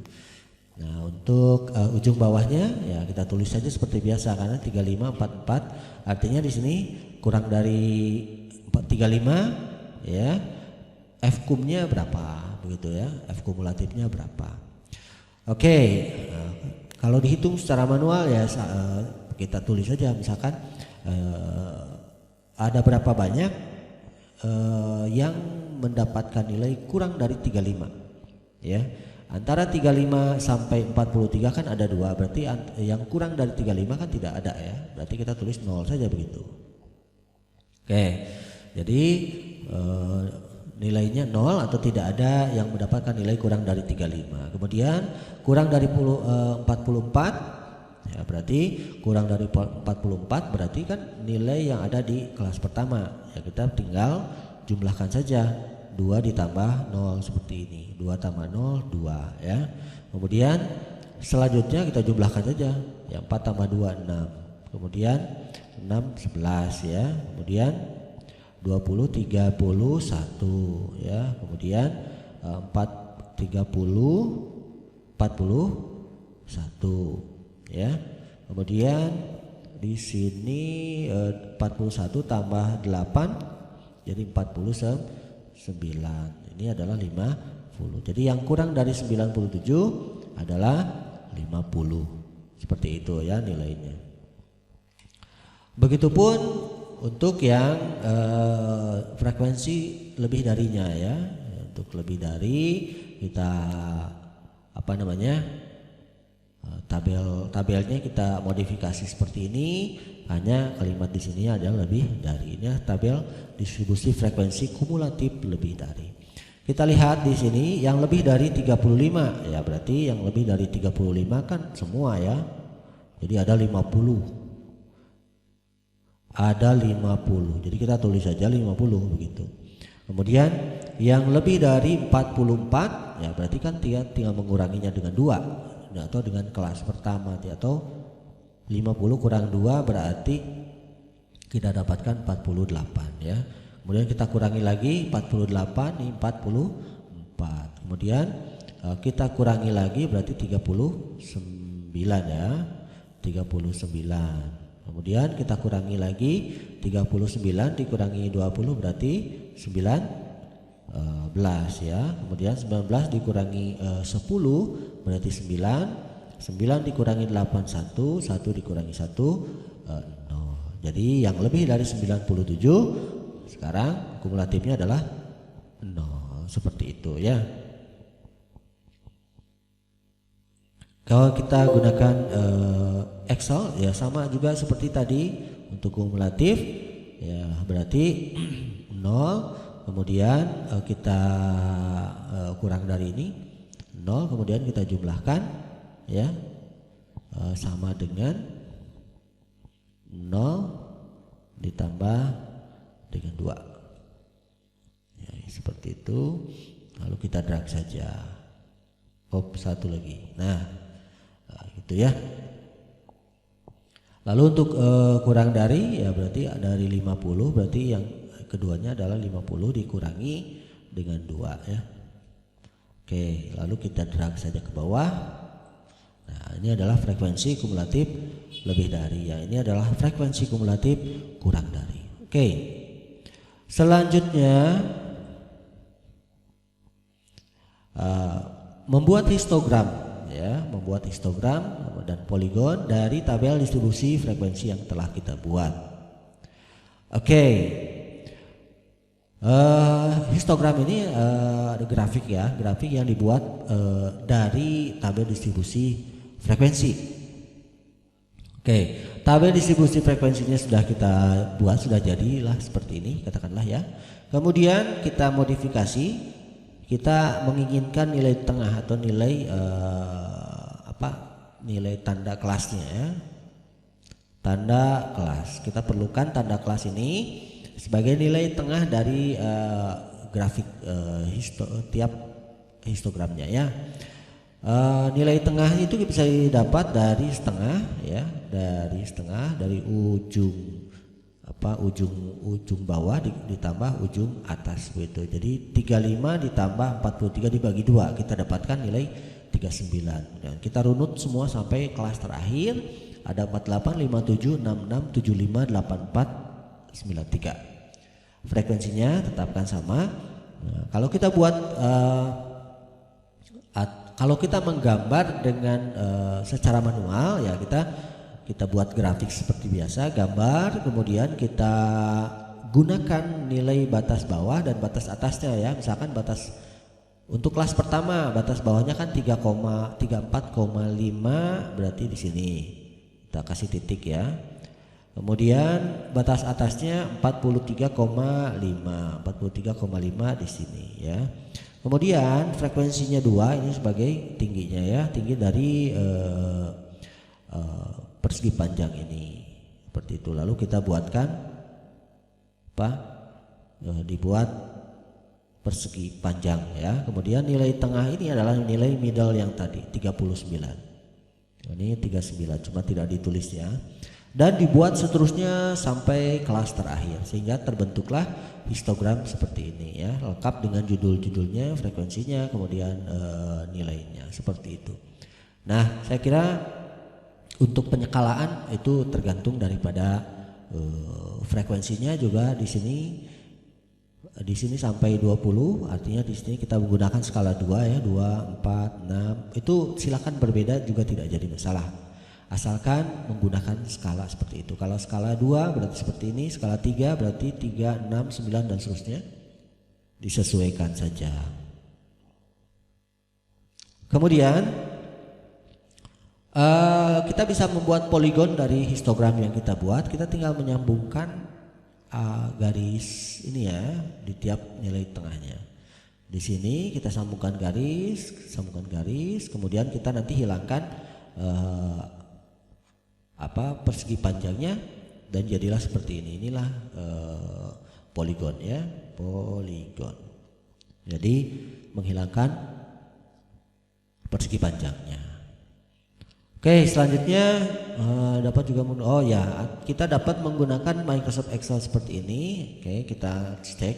Nah, untuk ujung bawahnya ya kita tulis saja seperti biasa, karena 3544 artinya di sini kurang dari 35 ya, F kumnya berapa begitu ya, F kumulatifnya berapa. Oke, kalau dihitung secara manual ya kita tulis saja, misalkan ada berapa banyak yang mendapatkan nilai kurang dari 35 ya. Antara 35 sampai 43 kan ada 2, berarti yang kurang dari 35 kan tidak ada ya, berarti kita tulis 0 saja begitu. Oke, jadi nilainya 0 atau tidak ada yang mendapatkan nilai kurang dari 35. Kemudian kurang dari 44 ya, berarti kurang dari 44 berarti kan nilai yang ada di kelas pertama ya, kita tinggal jumlahkan saja, 2 ditambah 0 seperti ini, 2 tambah 0 2 ya. Kemudian selanjutnya kita jumlahkan saja ya, 4 tambah 2 6, kemudian 6 11 ya, kemudian 20 31 ya, kemudian 4 30 41 ya. Kemudian di sini 41 tambah 8 jadi 49. Ini adalah 50. Jadi yang kurang dari 97 adalah 50. Seperti itu ya nilainya. Begitupun untuk yang frekuensi lebih darinya ya. Untuk lebih dari kita tabelnya kita modifikasi seperti ini, hanya kalimat di sini adalah lebih dari. Ini tabel distribusi frekuensi kumulatif lebih dari. Kita lihat di sini yang lebih dari 35 ya, berarti yang lebih dari 35 kan semua ya. Jadi ada 50. Ada 50. Jadi kita tulis saja 50 begitu. Kemudian yang lebih dari 44 ya, berarti kan tinggal menguranginya dengan 2 atau dengan kelas pertama, atau 50 kurang 2 berarti kita dapatkan 48 ya. Kemudian kita kurangi lagi 48, ini 44. Kemudian kita kurangi lagi berarti 39 ya, 39. Kemudian kita kurangi lagi 39 dikurangi 20 berarti 19 ya. Kemudian 19 dikurangi 10 berarti 9. 9 dikurangi 8 1 dikurangi 1 0. Jadi yang lebih dari 97 sekarang kumulatifnya adalah 0, seperti itu ya. Kalau kita gunakan Excel ya sama juga seperti tadi untuk kumulatif ya, berarti 0, kemudian kita kurang dari ini 0, kemudian kita jumlahkan ya, sama dengan 0 ditambah dengan 2 ya, seperti itu. Lalu kita drag saja, satu lagi, nah gitu ya. Lalu untuk kurang dari ya, berarti dari 50 berarti yang keduanya adalah 50 dikurangi dengan 2 ya. Oke, lalu kita drag saja ke bawah. Nah, ini adalah frekuensi kumulatif lebih dari ya, ini adalah frekuensi kumulatif kurang dari. Oke. Selanjutnya membuat histogram ya, membuat histogram dan poligon dari tabel distribusi frekuensi yang telah kita buat. Oke. Histogram ini ada grafik ya, grafik yang dibuat dari tabel distribusi frekuensi. Oke, tabel distribusi frekuensinya sudah kita buat, sudah jadilah seperti ini katakanlah ya. Kemudian kita modifikasi, kita menginginkan nilai tengah atau nilai nilai tanda kelasnya ya. Tanda kelas, kita perlukan tanda kelas ini sebagai nilai tengah dari grafik tiap histogramnya ya. Nilai tengah itu bisa didapat dari setengah ya, dari ujung bawah ditambah ujung atas begitu. Jadi 35 ditambah 43 dibagi 2 kita dapatkan nilai 39. Dan kita runut semua sampai kelas terakhir ada 48, 57, 66, 75, 84, 93. Frekuensinya tetapkan sama. Nah, kalau kita buat kalau kita menggambar dengan secara manual ya, kita buat grafik seperti biasa, gambar, kemudian kita gunakan nilai batas bawah dan batas atasnya ya. Misalkan batas untuk kelas pertama batas bawahnya kan 34,5 berarti di sini kita kasih titik ya. Kemudian batas atasnya 43,5 di sini ya. Kemudian frekuensinya 2 ini sebagai tingginya ya, tinggi dari persegi panjang ini seperti itu. Lalu kita buatkan dibuat persegi panjang ya. Kemudian nilai tengah ini adalah nilai middle yang tadi 39. Ini 39 cuma tidak ditulis ya. Dan dibuat seterusnya sampai kelas terakhir sehingga terbentuklah histogram seperti ini ya, lengkap dengan judul-judulnya, frekuensinya, kemudian nilainya seperti itu. Nah, saya kira untuk penyekalaan itu tergantung daripada frekuensinya juga di sini sampai 20, artinya di sini kita menggunakan skala 2 ya, 2, 4, 6. Itu silakan berbeda juga tidak jadi masalah. Asalkan menggunakan skala seperti itu. Kalau skala 2 berarti seperti ini, skala 3 berarti 3, 6, 9 dan seterusnya. Disesuaikan saja. Kemudian kita bisa membuat poligon dari histogram yang kita buat. Kita tinggal menyambungkan garis ini ya di tiap nilai tengahnya. Di sini kita sambungkan garis, kemudian kita nanti hilangkan persegi panjangnya dan jadilah seperti ini. Inilah poligon ya, poligon. Jadi menghilangkan persegi panjangnya. Oke, selanjutnya dapat juga kita dapat menggunakan Microsoft Excel seperti ini. Oke, kita cek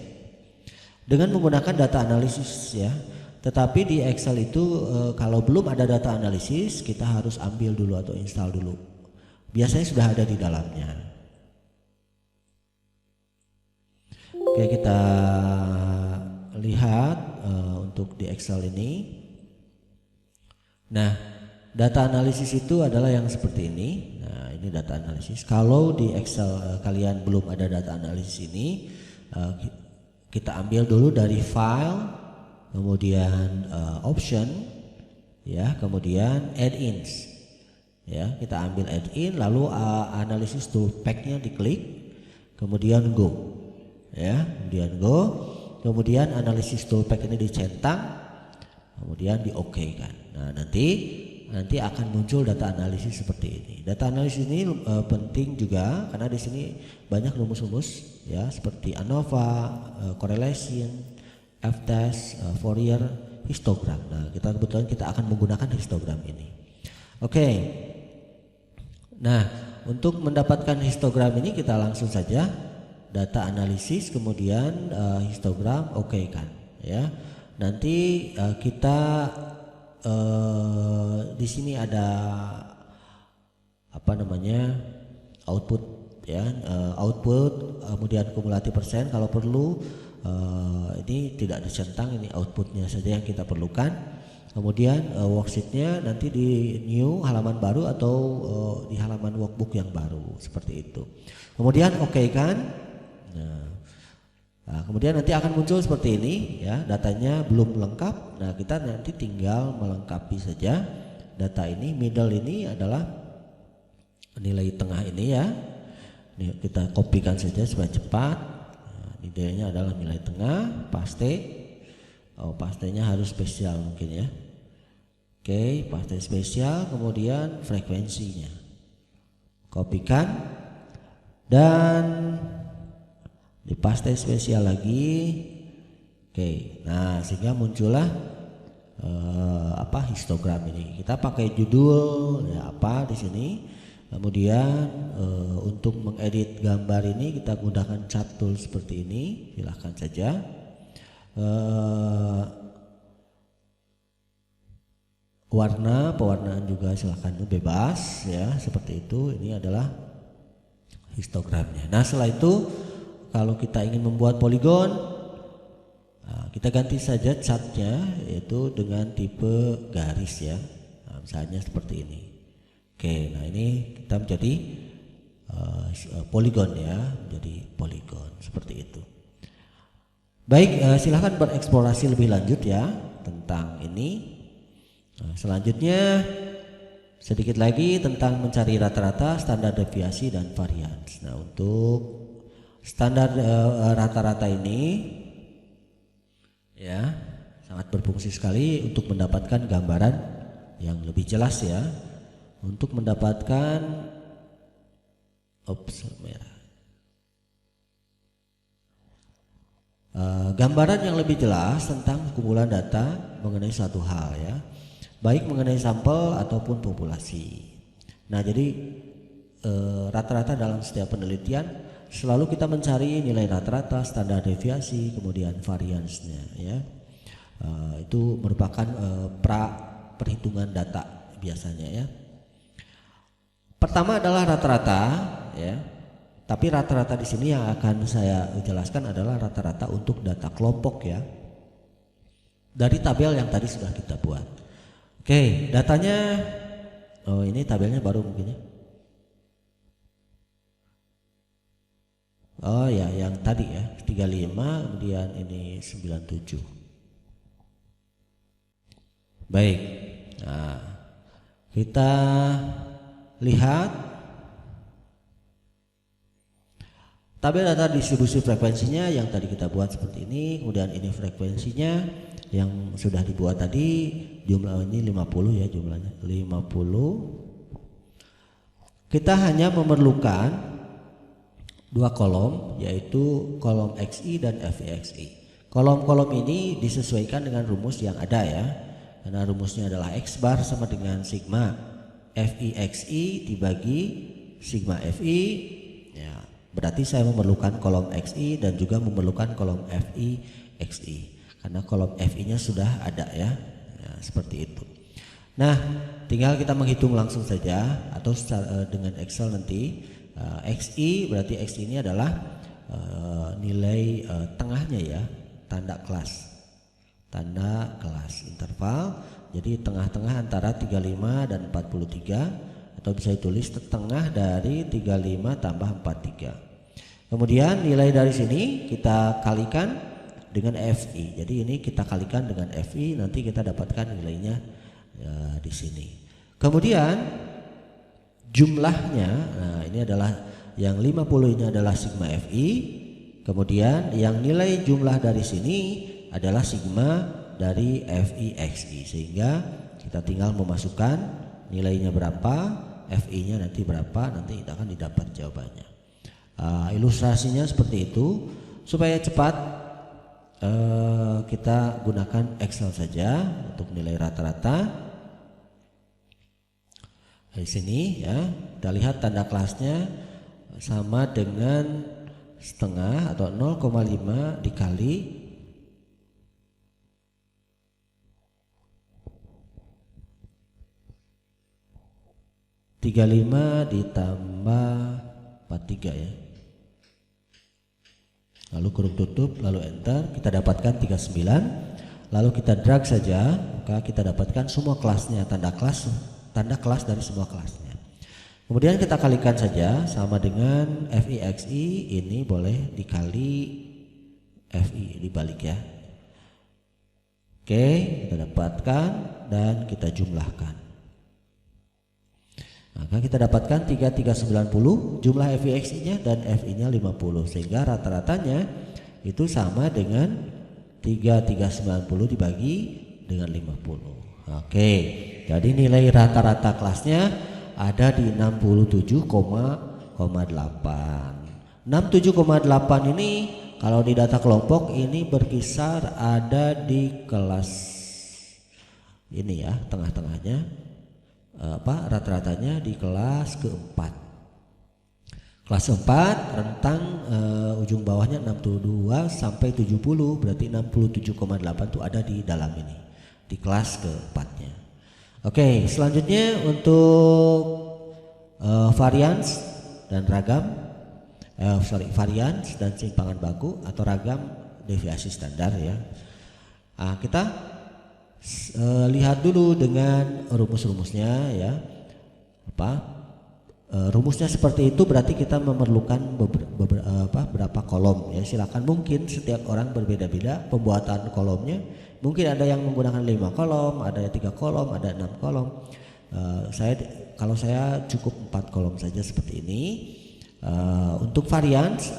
dengan menggunakan data analisis ya. Tetapi di Excel itu kalau belum ada data analisis kita harus ambil dulu atau install dulu. Biasanya sudah ada di dalamnya. Oke, kita lihat untuk di Excel ini. Nah, data analisis itu adalah yang seperti ini. Nah, ini data analisis. Kalau di Excel kalian belum ada data analisis ini, kita ambil dulu dari file, kemudian option, ya, kemudian add-ins. Ya, kita ambil add-in, lalu analisis toolpack-nya diklik, kemudian go, ya, kemudian analisis toolpack ini dicentang, kemudian di OK kan. Nah, nanti akan muncul data analisis seperti ini. Data analisis ini penting juga karena di sini banyak rumus-rumus ya seperti ANOVA, correlation, F-test, Fourier, histogram. Nah, kebetulan kita akan menggunakan histogram ini. Oke. Nah, untuk mendapatkan histogram ini kita langsung saja data analisis kemudian histogram kan ya. Nanti kita di sini ada output ya, output kemudian kumulatif persen kalau perlu. Ini tidak dicentang, ini outputnya saja yang kita perlukan. Kemudian worksheetnya nanti di new halaman baru atau di halaman workbook yang baru seperti itu. Kemudian kan. Nah, Nah, kemudian nanti akan muncul seperti ini ya, datanya belum lengkap. Nah, kita nanti tinggal melengkapi saja data ini. Middle ini adalah nilai tengah ini ya. Ini kita kopikan saja supaya cepat. Nah, nilainya adalah nilai tengah, paste. Oh, pastenya harus spesial mungkin ya. Oke, paste spesial, kemudian frekuensinya. Kopikan dan di paste spesial lagi. Oke, nah sehingga muncullah histogram ini. Kita pakai judul ya apa di sini. Kemudian untuk mengedit gambar ini kita gunakan cat tool seperti ini. Silahkan saja. Warna, pewarnaan juga silahkan bebas ya, seperti itu. Ini adalah histogramnya. Nah, setelah itu kalau kita ingin membuat poligon, nah, kita ganti saja catnya yaitu dengan tipe garis ya. Nah, misalnya seperti ini. Oke, nah ini kita menjadi poligon ya, menjadi poligon seperti itu. Baik, silahkan bereksplorasi lebih lanjut ya tentang ini. Nah, selanjutnya sedikit lagi tentang mencari rata-rata, standar deviasi dan varians. Nah, untuk standar rata-rata ini ya sangat berfungsi sekali untuk mendapatkan gambaran yang lebih jelas ya. Untuk mendapatkan gambaran yang lebih jelas tentang kumpulan data mengenai suatu hal ya, baik mengenai sampel ataupun populasi. Nah, jadi rata-rata dalam setiap penelitian selalu kita mencari nilai rata-rata, standar deviasi, kemudian variansnya ya. Itu merupakan perhitungan data biasanya ya. Pertama adalah rata-rata ya. Tapi rata-rata di sini yang akan saya jelaskan adalah rata-rata untuk data kelompok ya. Dari tabel yang tadi sudah kita buat. Oke, datanya ini tabelnya baru mungkin ya. Oh ya, yang tadi ya 35, kemudian ini 97. Baik. Nah, kita lihat tabel data distribusi frekuensinya yang tadi kita buat seperti ini. Kemudian ini frekuensinya yang sudah dibuat tadi, jumlah ini 50 ya, jumlahnya 50. Kita hanya memerlukan dua kolom, yaitu kolom XI dan FIXI. Kolom-kolom ini disesuaikan dengan rumus yang ada ya, karena rumusnya adalah X bar sama dengan sigma FIXI dibagi sigma FI ya, berarti saya memerlukan kolom XI dan juga memerlukan kolom FIXI karena kolom FI nya sudah ada ya, seperti itu. Nah, tinggal kita menghitung langsung saja atau dengan Excel nanti. XI berarti XI ini adalah nilai tengahnya ya, tanda kelas interval. Jadi tengah-tengah antara 35 dan 43, atau bisa ditulis tengah dari 35 tambah 43. Kemudian nilai dari sini kita kalikan dengan FI. Jadi ini kita kalikan dengan FI, nanti kita dapatkan nilainya di sini. Kemudian jumlahnya, nah ini adalah yang 50 ini adalah sigma FI. Kemudian yang nilai jumlah dari sini adalah sigma dari FIXI, sehingga kita tinggal memasukkan nilainya berapa, FI-nya nanti berapa, nanti kita akan didapat jawabannya. Ilustrasinya seperti itu. Supaya cepat kita gunakan Excel saja untuk nilai rata-rata. Di sini ya, kita lihat tanda kelasnya sama dengan setengah atau 0,5 dikali 35 ditambah 43 ya. Lalu kurung tutup, lalu enter, kita dapatkan 39. Lalu kita drag saja, maka kita dapatkan semua kelasnya, tanda kelas dari semua kelasnya. Kemudian kita kalikan saja sama dengan FIXI, ini boleh dikali FI dibalik ya. Oke, kita dapatkan dan kita jumlahkan. Maka kita dapatkan 3390 jumlah FIXI-nya dan FI-nya 50, sehingga rata-ratanya itu sama dengan 3390 dibagi dengan 50. Oke, jadi nilai rata-rata kelasnya ada di 67,8. 67,8 ini kalau di data kelompok ini berkisar ada di kelas ini ya, tengah-tengahnya. Rata-ratanya di kelas keempat. Kelas 4 rentang ujung bawahnya 62 sampai 70, berarti 67,8 itu ada di dalam ini, di kelas keempatnya. Oke, selanjutnya untuk varians dan ragam, varians dan simpangan baku atau ragam deviasi standar ya. Kita lihat dulu dengan rumus-rumusnya ya. Rumusnya seperti itu, berarti kita memerlukan beberapa kolom ya. Silakan, mungkin setiap orang berbeda-beda pembuatan kolomnya. Mungkin ada yang menggunakan 5 kolom, ada 3 kolom, ada 6 kolom. Kalau saya cukup 4 kolom saja seperti ini. Untuk varians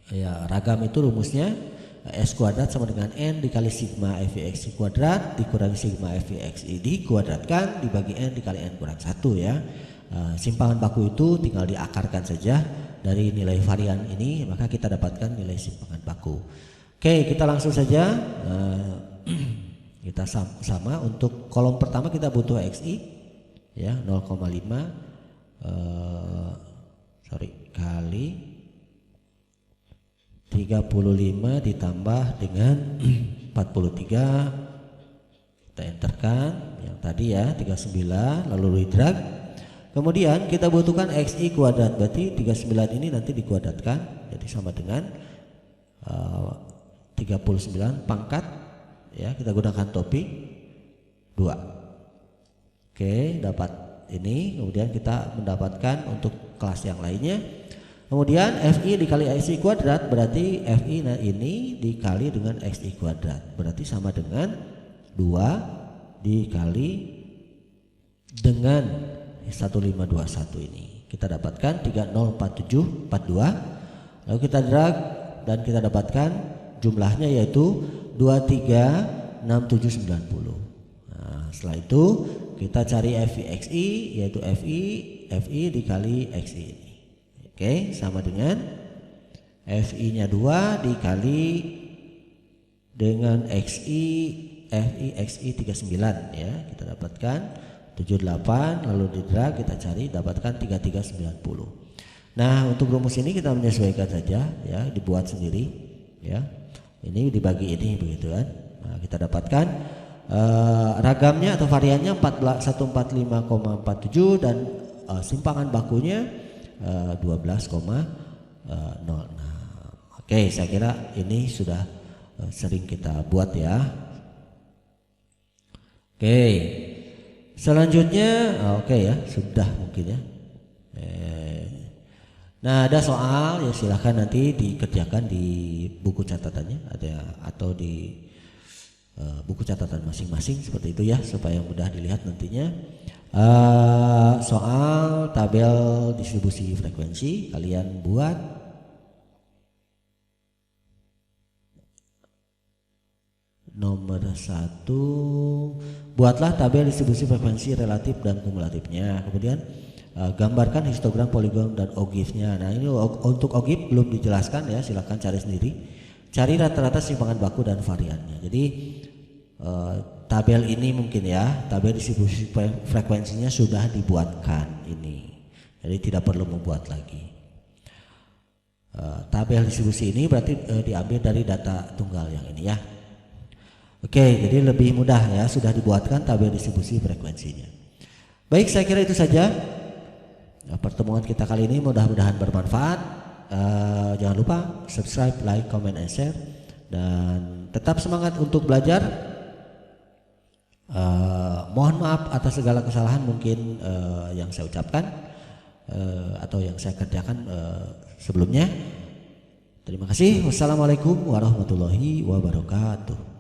ya, ragam itu rumusnya S kuadrat sama dengan N dikali sigma FIXI kuadrat dikurangi sigma FIXI dikuadratkan dibagi N dikali N kurang 1 ya. Simpangan baku itu tinggal diakarkan saja dari nilai varian ini, maka kita dapatkan nilai simpangan baku. Oke, kita langsung saja. Kita sama untuk kolom pertama kita butuh XI ya, 0,5 kali 35 ditambah dengan 43, kita enterkan yang tadi ya 39, lalu redrag. Kemudian kita butuhkan XI kuadrat, berarti 39 ini nanti dikuadratkan jadi sama dengan 39 pangkat ya, kita gunakan topi 2. Oke, dapat ini. Kemudian kita mendapatkan untuk kelas yang lainnya. Kemudian FI dikali XI kuadrat, berarti FI ini dikali dengan XI kuadrat, berarti sama dengan 2 dikali dengan 1521 ini. Kita dapatkan 304742. Lalu kita drag dan kita dapatkan jumlahnya yaitu 236790. Nah, setelah itu kita cari FIXI yaitu FI dikali XI ini. Oke, sama dengan FI-nya 2 dikali dengan FI XI 39 ya. Kita dapatkan 78, lalu di drag kita cari dapatkan 3390. Nah, untuk rumus ini kita menyesuaikan saja ya, dibuat sendiri ya. Ini dibagi ini begitu kan. Nah, kita dapatkan ragamnya atau variannya 145,47 dan simpangan bakunya 12,06. Oke, saya kira ini sudah sering kita buat ya. Oke, selanjutnya oke ya, sudah mungkin ya. Nah, ada soal ya, silahkan nanti dikerjakan di buku catatannya ada atau di buku catatan masing-masing seperti itu ya, supaya mudah dilihat nantinya. Soal tabel distribusi frekuensi kalian buat. Nomor 1, buatlah tabel distribusi frekuensi relatif dan kumulatifnya. Kemudian gambarkan histogram poligon dan ogifnya. Nah, ini untuk ogif belum dijelaskan ya, silakan cari sendiri. Cari rata-rata simpangan baku dan variannya. Jadi tabel ini mungkin ya, tabel distribusi frekuensinya sudah dibuatkan ini, jadi tidak perlu membuat lagi. Tabel distribusi ini berarti diambil dari data tunggal yang ini ya. Oke, jadi lebih mudah ya, sudah dibuatkan tabel distribusi frekuensinya. Baik, saya kira itu saja pertemuan kita kali ini, mudah-mudahan bermanfaat. Jangan lupa subscribe, like, comment, and share, dan tetap semangat untuk belajar. Mohon maaf atas segala kesalahan mungkin yang saya ucapkan atau yang saya kerjakan sebelumnya. Terima kasih. Wassalamualaikum warahmatullahi wabarakatuh.